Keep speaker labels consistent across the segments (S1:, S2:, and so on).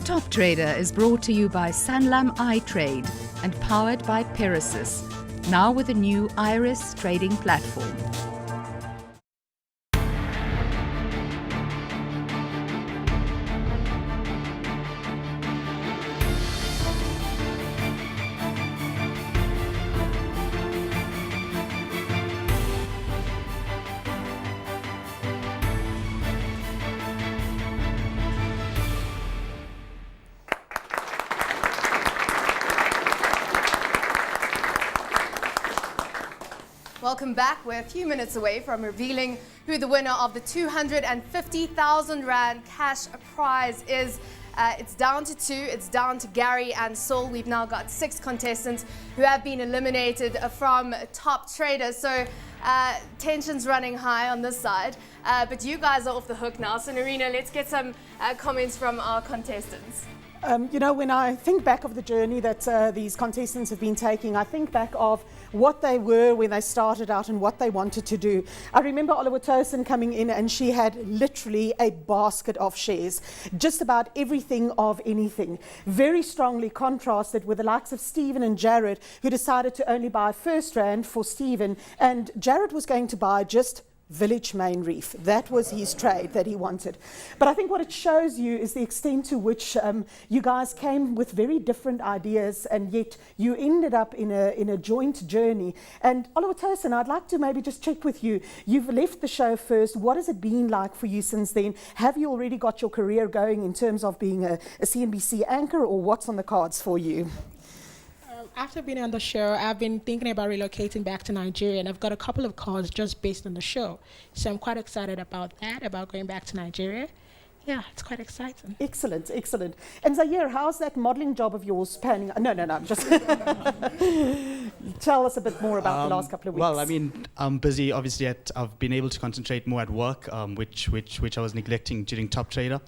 S1: Top Trader is brought to you by Sanlam iTrade and powered by Pegasus, now with a new Iris trading platform.
S2: Welcome back. We're a few minutes away from revealing who the winner of the 250,000 Rand cash prize is. It's down to two. It's down to Gary and Saul. We've now got 6 contestants who have been eliminated from Top Trader. So tension's running high on this side. But you guys are off the hook now. So Narina, let's get some comments from our contestants.
S3: When I think back of the journey that these contestants have been taking, I think back of what they were when they started out and what they wanted to do. I remember Oliver Tosin coming in and she had literally a basket of shares, just about everything of anything. Very strongly contrasted with the likes of Stephen and Jared, who decided to only buy first rand for Stephen, and Jared was going to buy just Village Main Reef. That was his trade that he wanted. But I think what it shows you is the extent to which you guys came with very different ideas, and yet you ended up in a joint journey. And Oliver Tosin, I'd like to maybe just check with you. You've left the show first. What has it been like for you since then? Have you already got your career going in terms of being a CNBC anchor, or what's on the cards for you?
S4: After being on the show, I've been thinking about relocating back to Nigeria, and I've got a couple of calls just based on the show. So I'm quite excited about that, about going back to Nigeria. Yeah, it's quite exciting. Excellent, excellent.
S3: And Zaire, how's that modeling job of yours panning? No, I'm just... Tell us a bit more about the last couple of weeks.
S5: Well, I mean, I'm busy. Obviously, I've been able to concentrate more at work, which I was neglecting during Top Trader.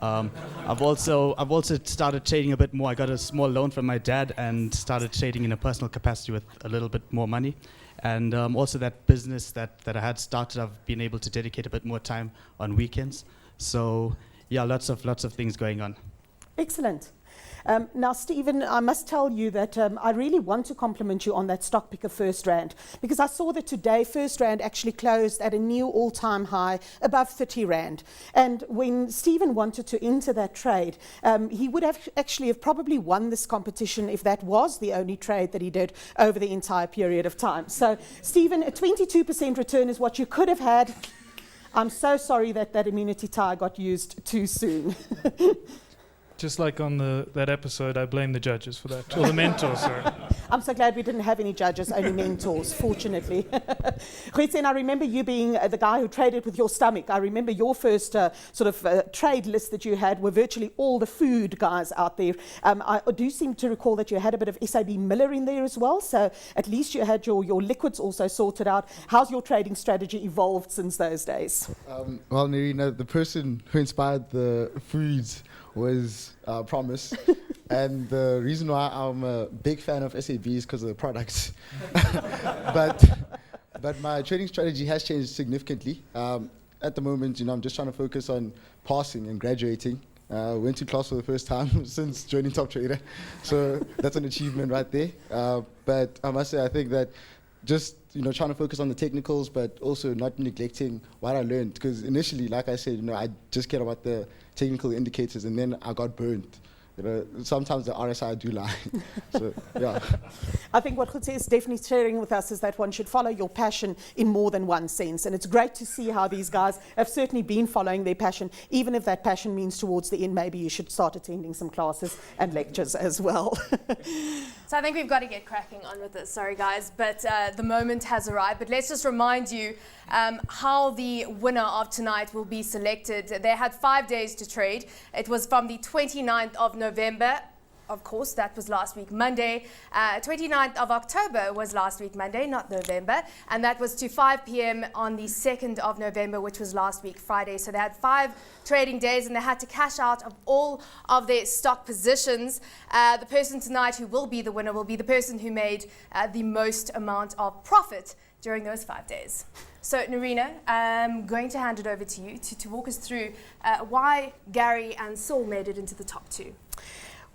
S5: I've also started trading a bit more. I got a small loan from my dad and started trading in a personal capacity with a little bit more money. And also that business that I had started, I've been able to dedicate a bit more time on weekends. So yeah, lots of things going on.
S3: Excellent. Now, Stephen, I must tell you that I really want to compliment you on that stock picker First Rand, because I saw that today First Rand actually closed at a new all-time high above 30 Rand. And when Stephen wanted to enter that trade, he would have probably won this competition if that was the only trade that he did over the entire period of time. So, Stephen, a 22% return is what you could have had. I'm so sorry that immunity tie got used too soon.
S6: Just like on that episode, I blame the judges for that, or the mentors, sorry.
S3: I'm so glad we didn't have any judges, only mentors, fortunately. Khwetsen, I remember you being the guy who traded with your stomach. I remember your first trade list that you had were virtually all the food guys out there. I do seem to recall that you had a bit of SAB Miller in there as well, so at least you had your liquids also sorted out. How's your trading strategy evolved since those days?
S7: Well, Narina, the person who inspired the foods was Promise. And the reason why I'm a big fan of SAB is because of the products. but my trading strategy has changed significantly. At the moment, I'm just trying to focus on passing and graduating. Went to class for the first time since joining Top Trader. So that's an achievement right there. But I must say, I think that just trying to focus on the technicals, but also not neglecting what I learned. Because initially, like I said, I just cared about the technical indicators, and then I got burnt. Sometimes the RSI do lie. So, yeah.
S3: I think what Khwetsen is definitely sharing with us is that one should follow your passion in more than one sense. And it's great to see how these guys have certainly been following their passion, even if that passion means towards the end, maybe you should start attending some classes and lectures as well.
S2: So I think we've got to get cracking on with this. Sorry, guys, but the moment has arrived. But let's just remind you how the winner of tonight will be selected. They had 5 days to trade. It was from the 29th of November. Of course, that was last week, Monday. 29th of October was last week, Monday, not November. And that was to 5 p.m. on the 2nd of November, which was last week, Friday. So they had 5 trading days and they had to cash out of all of their stock positions. The person tonight who will be the winner will be the person who made the most amount of profit during those 5 days. So, Narina, I'm going to hand it over to you to walk us through why Gary and Saul made it into the top 2.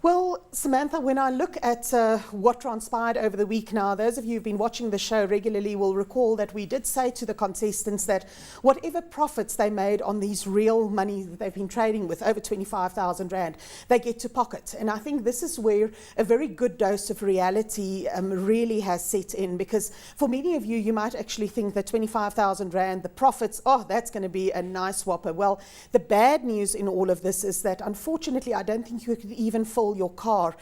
S3: Well, Samantha, when I look at what transpired over the week now, those of you who've been watching the show regularly will recall that we did say to the contestants that whatever profits they made on these real money that they've been trading with, over 25,000 Rand, they get to pocket. And I think this is where a very good dose of reality really has set in, because for many of you, you might actually think that 25,000 Rand, the profits, oh, that's going to be a nice whopper. Well, the bad news in all of this is that unfortunately, I don't think you could even fill your car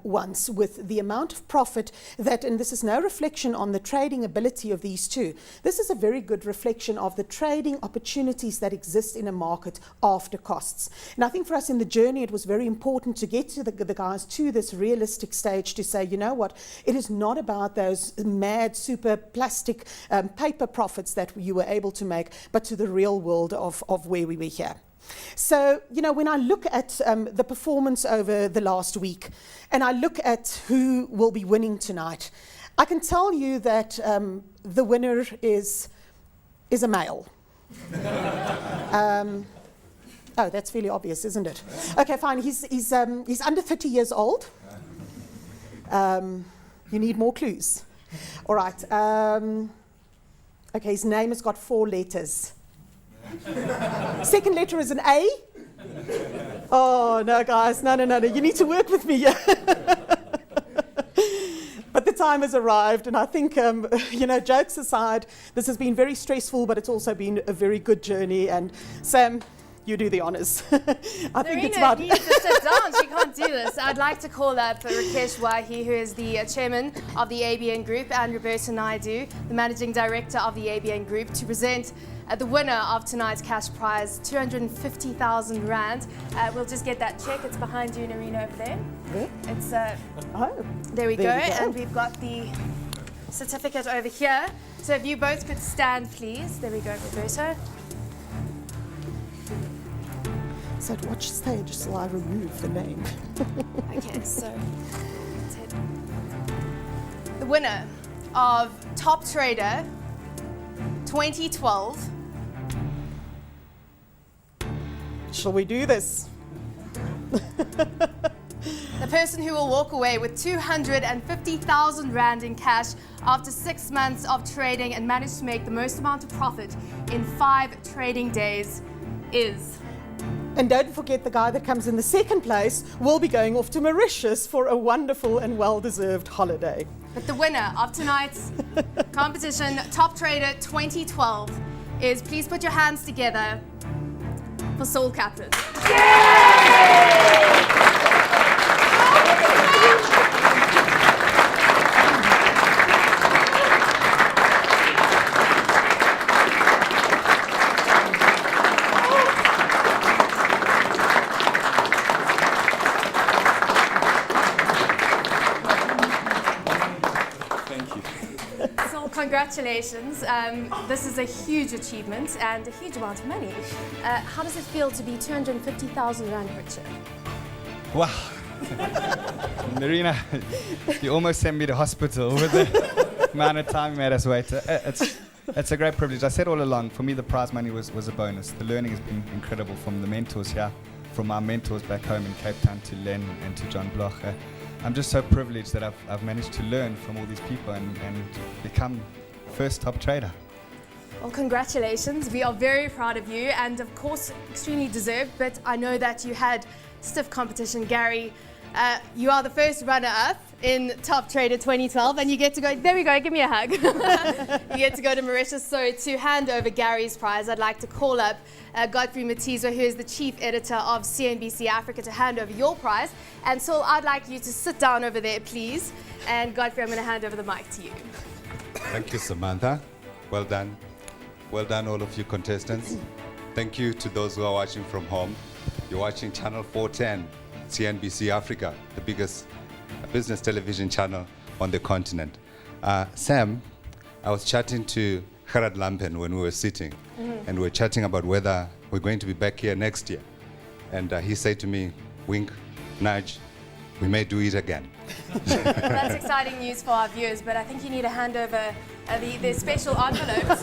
S3: once with the amount of profit that, and this is no reflection on the trading ability of these two, this is a very good reflection of the trading opportunities that exist in a market after costs. And I think for us in the journey, it was very important to get to the guys to this realistic stage to say, you know what, it is not about those mad super plastic paper profits that you were able to make, but to the real world of where we were here. So, you know, when I look at the performance over the last week and I look at who will be winning tonight, I can tell you that the winner is a male. Oh, that's fairly obvious, isn't it? Okay, fine. He's under 30 years old. You need more clues. All right. Okay, his name has got 4 letters. Second letter is an A. Oh, no, guys. No. You need to work with me. But the time has arrived, and I think, you know, jokes aside, this has been very stressful, but it's also been a very good journey. And Sam, you do the honors. I think it's about...
S2: you need to sit down. She can't do this. I'd like to call up Rakesh Wahi, who is the chairman of the ABN Group, and Roberta Naidu, the managing director of the ABN Group, to present the winner of tonight's cash prize, 250,000 Rand. We'll just get that check. It's behind you, Narina, over there.
S3: Yeah.
S2: It's
S3: Oh,
S2: there we go.
S3: there we go.
S2: And we've got the certificate over here. So if you both could stand, please. There we go, Roberta.
S3: So at what stage shall I remove the name?
S2: Okay, so the winner of Top Trader 2012.
S3: Shall we do this?
S2: The person who will walk away with 250,000 Rand in cash after 6 months of trading and managed to make the most amount of profit in 5 trading days is...
S3: And don't forget the guy that comes in the second place will be going off to Mauritius for a wonderful and well-deserved holiday.
S2: But the winner of tonight's competition, Top Trader 2012, is, please put your hands together for Saul Kaplan. Congratulations. This is a huge achievement and a huge amount of money. How does it feel to be 250,000 Rand richer?
S8: Wow. Narina, you almost sent me to hospital with the amount of time you made us wait. It's a great privilege. I said all along, for me the prize money was a bonus. The learning has been incredible from the mentors here, from our mentors back home in Cape Town to Len and to John Bloch. I'm just so privileged that I've managed to learn from all these people and become first top trader.
S2: Well, congratulations. We are very proud of you and of course extremely deserved, but I know that you had stiff competition. Gary, you are the first runner-up in Top Trader 2012 and you get to go, there we go, give me a hug. You get to go to Mauritius. So to hand over Gary's prize, I'd like to call up Godfrey Matizwa, who is the chief editor of CNBC Africa, to hand over your prize. And Saul, I'd like you to sit down over there, please. And Godfrey, I'm going to hand over the mic to you.
S9: Thank you, Samantha. Well done. Well done, all of you contestants. Thank you to those who are watching from home. You're watching Channel 410, CNBC Africa, the biggest business television channel on the continent. Sam, I was chatting to Gerard Lampen when we were sitting, and we were chatting about whether we're going to be back here next year. And he said to me, wink, nudge, we may do it again.
S2: Well, that's exciting news for our viewers, but I think you need to hand over the special envelope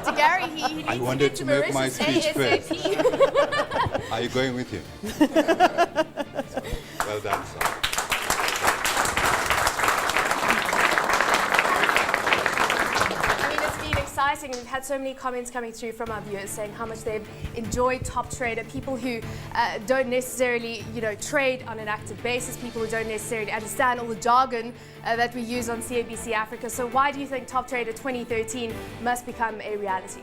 S2: to Gary. He needs
S9: I
S2: to
S9: wanted
S2: get
S9: to make my
S2: Mauritius
S9: speech first.
S2: ASAP.
S9: Are you going with him? Well done, sir.
S2: I mean, it's been exciting. We've had so many comments coming through from our viewers saying how much they've enjoyed Top Trader. People who don't necessarily, trade on an active basis. People who don't necessarily understand all the jargon that we use on CNBC Africa. So why do you think Top Trader 2013 must become a reality?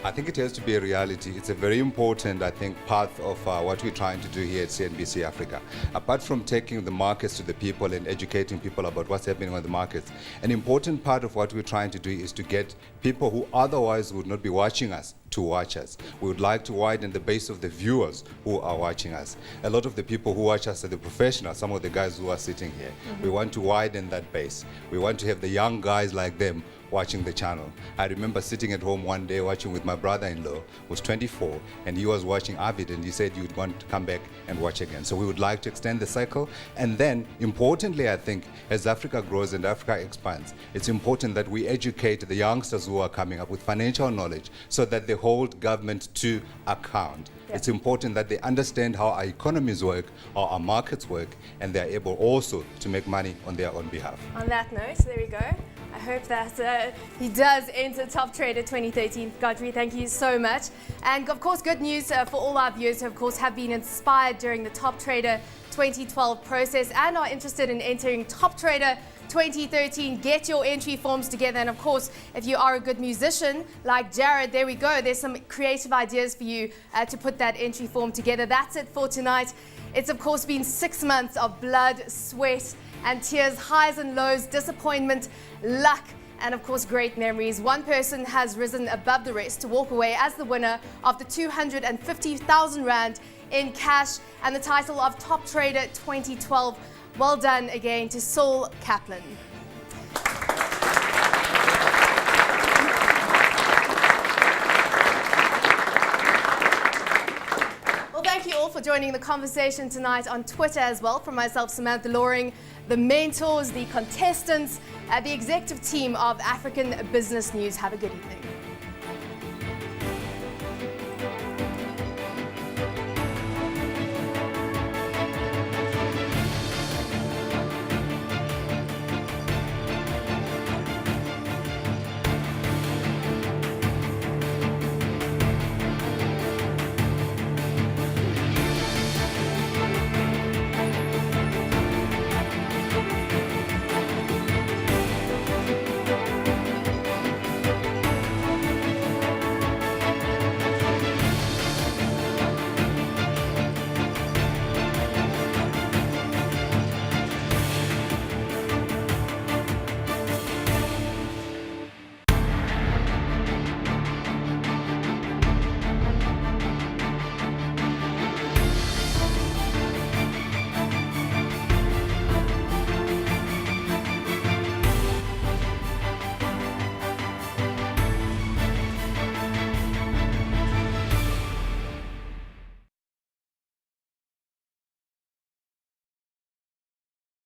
S9: I think it has to be a reality. It's a very important, I think, part of what we're trying to do here at CNBC Africa. Apart from taking the markets to the people and educating people about what's happening on the markets, an important part of what we're trying to do is to get people who otherwise would not be watching us to watch us. We would like to widen the base of the viewers who are watching us. A lot of the people who watch us are the professionals, some of the guys who are sitting here. We want to widen that base. We want to have the young guys like them watching the channel. I remember sitting at home one day watching with my brother-in-law, who was 24, and he was watching Avid, and he said you'd want to come back and watch again. So we would like to extend the cycle. And then, importantly, I think, as Africa grows and Africa expands, it's important that we educate the youngsters who are coming up with financial knowledge so that they hold government to account.
S2: Yeah.
S9: It's important that they understand how our economies work, how our markets work, and they're able also to make money on their own behalf.
S2: On that note, there we go. I hope that he does enter Top Trader 2013. Godfrey, thank you so much. And of course, good news for all our viewers who, of course, have been inspired during the Top Trader 2012 process and are interested in entering Top Trader 2013. Get your entry forms together. And of course, if you are a good musician like Jared, there we go. There's some creative ideas for you to put that entry form together. That's it for tonight. It's of course been 6 months of blood, sweat, and tears, highs and lows, disappointment, luck, and of course great memories. One person has risen above the rest to walk away as the winner of the 250,000 Rand in cash and the title of Top Trader 2012. Well done again to Saul Kaplan. Well, thank you all for joining the conversation tonight on Twitter as well. From myself, Samantha Loring, the mentors, the contestants, the executive team of African Business News. Have a good evening.